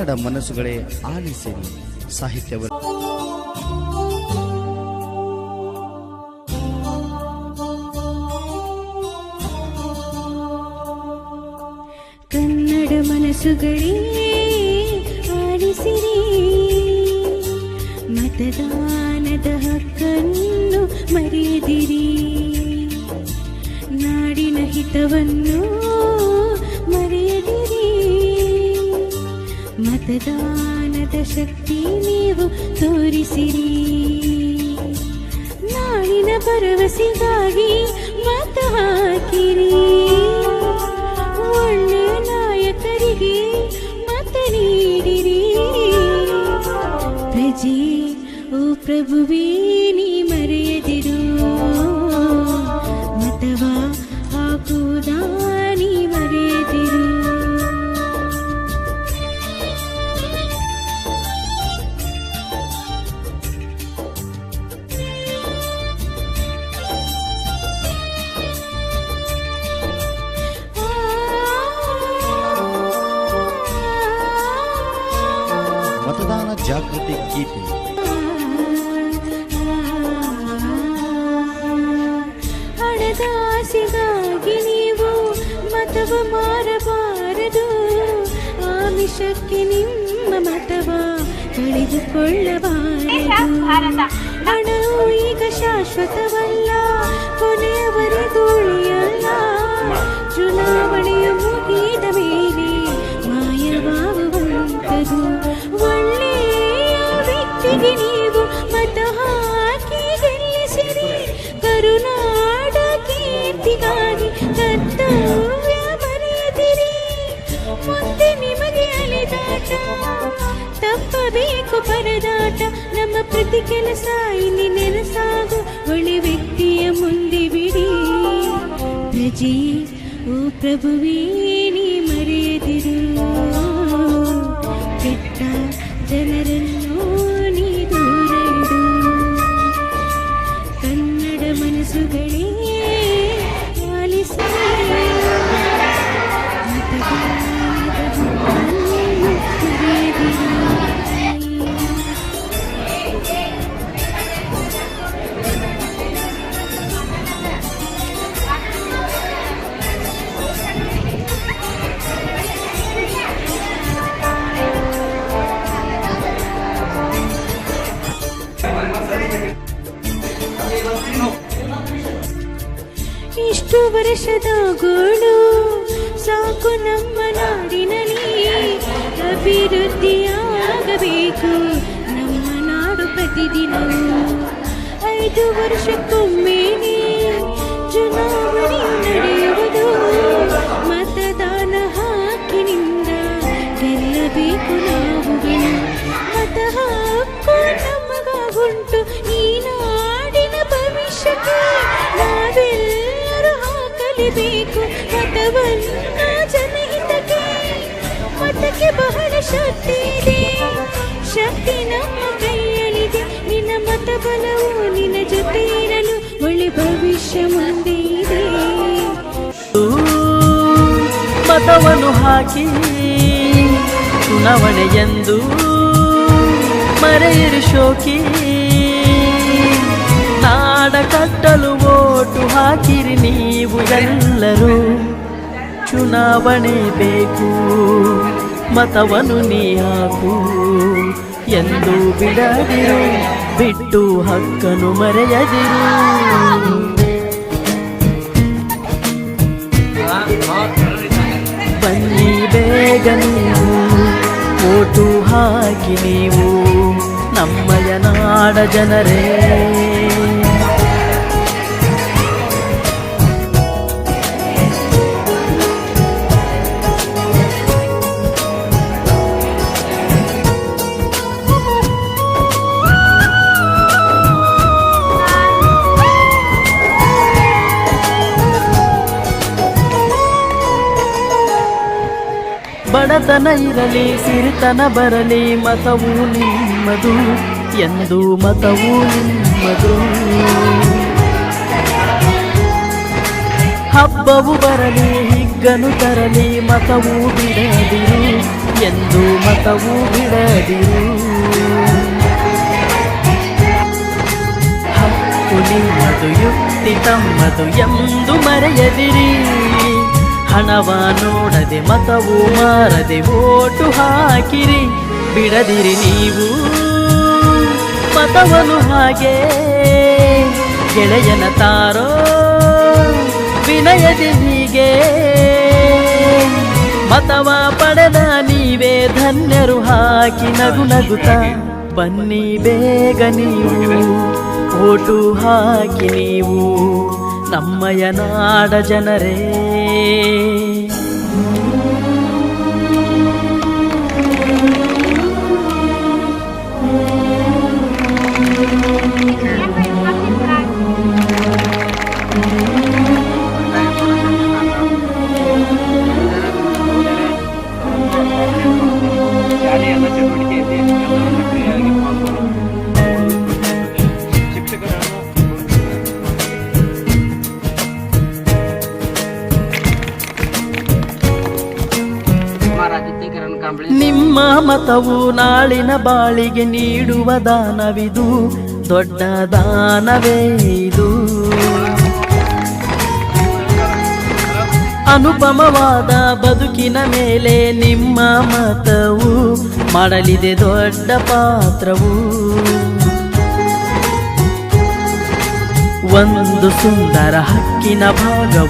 ಕನ್ನಡ ಮನಸ್ಸುಗಳೇ ಆಲಿಸಿರಿ. ಸಾಹಿತ್ಯ ಕನ್ನಡ ಮನಸ್ಸುಗಳೇ ಆಲಿಸಿರಿ, ಮತದಾನದ ಹಕ್ಕನ್ನು ಮರೆಯದಿರಿ, ನಾಡಿನ ಹಿತವನ್ನು ಮರೆಯದಿರಿ, ಮತದಾನದ ಶಕ್ತಿ ನೀವು ತೋರಿಸಿರಿ, ನಾಡಿನ ಭರವಸೆಗಾಗಿ ಮತ ಹಾಕಿರಿ, ಒಳ್ಳೆಯ ನಾಯಕರಿಗೆ ಮತ ನೀಡಿರಿ, ಪ್ರಜೆ ಓ ಪ್ರಭುವೇ ನೀ ಮರೆಯದಿರು, ಮತವಾ ಹಾಕುವುದಾ ನೀ ಮರೆಯದಿರು. ಮತದಾನ ಜಾಗೃತಿ ಗೀತೆ. ಹಣದ ಆಸೆಗಾಗಿ ನೀವು ಮತವ ಮಾರಬಾರದು, ಆಮಿಷಕ್ಕೆ ನಿಮ್ಮ ಮತವ ಕಳೆದುಕೊಳ್ಳಬಾರದು. ಹಣವು ಈಗ ಶಾಶ್ವತವಲ್ಲ, ಕೊನೆಯವರೆಗೂ ಉಳಿಯಲ್ಲ, ಚುನಾವಣೆಯ ಮುಗಿದ ಮೇಲೆ ಮಾಯವಾಗುವಂಥದು. ಒಳ್ಳೆಯ ವ್ಯಕ್ತಿಗೆ ನೀವು ಮತ ಹಾಕಿ ಗೆಲ್ಲಿಸಿರಿ, ಕರುನಾಡ ಕೀರ್ತಿಗಾಗಿ ಕರ್ತವ್ಯ ಮರೆಯದಿರಿ, ಮುಂದೆ ನಿಮಗೆ ಅಲೆದಾಟ, ತಪ್ಪಬೇಕು ಪರದಾಟ, ನಮ್ಮ ಪ್ರತಿ ಕೆಲಸ ಇಲ್ಲಿ ನೆನಸಾಗು, ಒಳ್ಳೆ ವ್ಯಕ್ತಿಯ ಮುಂದೆ ಬಿಡಿ, ಪ್ರಜೆ ಓ ಪ್ರಭುವೇ ನೀ ಮರೆಯದಿರು, ಕೆಟ್ಟ ಜನರನ್ನು ನೀ ದೂರ ಇಡು, ಕನ್ನಡ ಮನಸ್ಸುಗಳೇ ಆಲಿಸಿರಿ, ಮತದಾನದ ಹಕ್ಕನ್ನು ಮರೆಯದಿರಿ. ಇಷ್ಟು ವರ್ಷದ ಗೋಳು ಸಾಕು ನಮ್ಮ ನಾಡಿನಲ್ಲಿ, ಅಭಿವೃದ್ಧಿಯಾಗಬೇಕು ನಮ್ಮ ನಾಡು ಪ್ರತಿದಿನವೂ, 5 ವರ್ಷಕ್ಕೊಮ್ಮೆ ಚುನಾವಣೆ ನಡೆಯುವುದು, ಮತದಾನ ಹಕ್ಕಿನಿಂದ ಗೆಲ್ಲಬೇಕು ನಾವುಗಳು, ಮತ ಹಕ್ಕು ನಮಗಾಗುಂಟು, ಈ ನಾಡಿನ ಭವಿಷ್ಯಕ್ಕೆ ನಾವೆಲ್ಲರೂ ಹಾಕಲೇಬೇಕು ಮತವನ್ನು ಜನಹಿತಕ್ಕೆ, ಮತಕ್ಕೆ ಬಹಳ ಶಕ್ತಿ ಇದೆ, ಶಕ್ತಿ ನಮ್ಮ ಕೈಯಲ್ಲಿದೆ, ನಿನ್ನ ಮತ ಬಲವು ನಿನ್ನ ಜೊತೆ ಇರಲು ಒಳ್ಳೆ ಭವಿಷ್ಯ ಮುಂದೆ ಇದೆ. ಮತವನ್ನು ಹಾಕಿ ಚುನಾವಣೆಯೆಂದು ಮರೆಯಿರಿ ಶೋಕಿ, ನಾಡ ಕಟ್ಟಲು ಓಟು ಹಾಕಿರಿ ನೀವು ಎಲ್ಲರೂ, ಚುನಾವಣೆ ಬೇಕು ಮತವನ್ನು ನೀ ಹಾಕು, ಎಂದು ಬಿಡದಿರು, ಬಿಟ್ಟು ಹಕ್ಕನ್ನು ಮರೆಯದಿರು. ಬನ್ನಿ ಬೇಗ ನೀವು ಓಟು ಹಾಕಿ ನೀವು ನಮ್ಮಯ ನಾಡ ಜನರೇ. ಬಡತನ ಇರಲಿ ಸಿರಿತನ ಬರಲಿ ಮತವು ನಿಮ್ಮದು, ಎಂದು ಮತವು ನಿಮ್ಮದು. ಹಬ್ಬವು ಬರಲಿ ಹಿಗ್ಗನು ತರಲಿ ಮತವು ಬಿಡದಿರು, ಎಂದು ಮತವು ಬಿಡದಿರು. ಹಕ್ಕು ನಿಮ್ಮದು ಯುಕ್ತಿ ತಮ್ಮದು ಎಂದು ಮರೆಯದಿರಿ. ಹಣವ ನೋಡದೆ ಮತವು ಮಾರದೆ ಓಟು ಹಾಕಿರಿ. ಬಿಡದಿರಿ ನೀವು ಮತವನು ಹಾಗೆ ಗೆಳೆಯನ ತಾರೋ ವಿನಯದಿ ಹೀಗೆ. ಮತವ ಪಡೆದ ನೀವೇ ಧನ್ಯರು ಹಾಕಿ ನಗು ನಗುತ್ತ ಬನ್ನಿ ಬೇಗ ನೀವು ಓಟು ಹಾಕಿ ನೀವು ನಮ್ಮಯ ನಾಡ ಜನರೇ. ಶಾಲೆಯೆಲ್ಲ ಚಟುವಟಿಕೆಯಲ್ಲಿ ಎಲ್ಲರೂ ಸಕ್ರಿಯವಾಗಿ ಪಾಲ್ಗೊಳ್ಳುವುದು. ಶಿಕ್ಷಕರನ್ನು ನಿಮ್ಮ ಮತವು ನಾಳಿನ ಬಾಳಿಗೆ ನೀಡುವ ದಾನವಿದು, ದೊಡ್ಡ ದಾನವೇ ಇದು. ಅನುಪಮವಾದ ಬದುಕಿನ ಮೇಲೆ ನಿಮ್ಮ ಮತವು ಮಾಡಲಿದೆ ದೊಡ್ಡ ಪಾತ್ರವು. ಒಂದು ಸುಂದರ ಹಕ್ಕಿನ ಭಾಗವು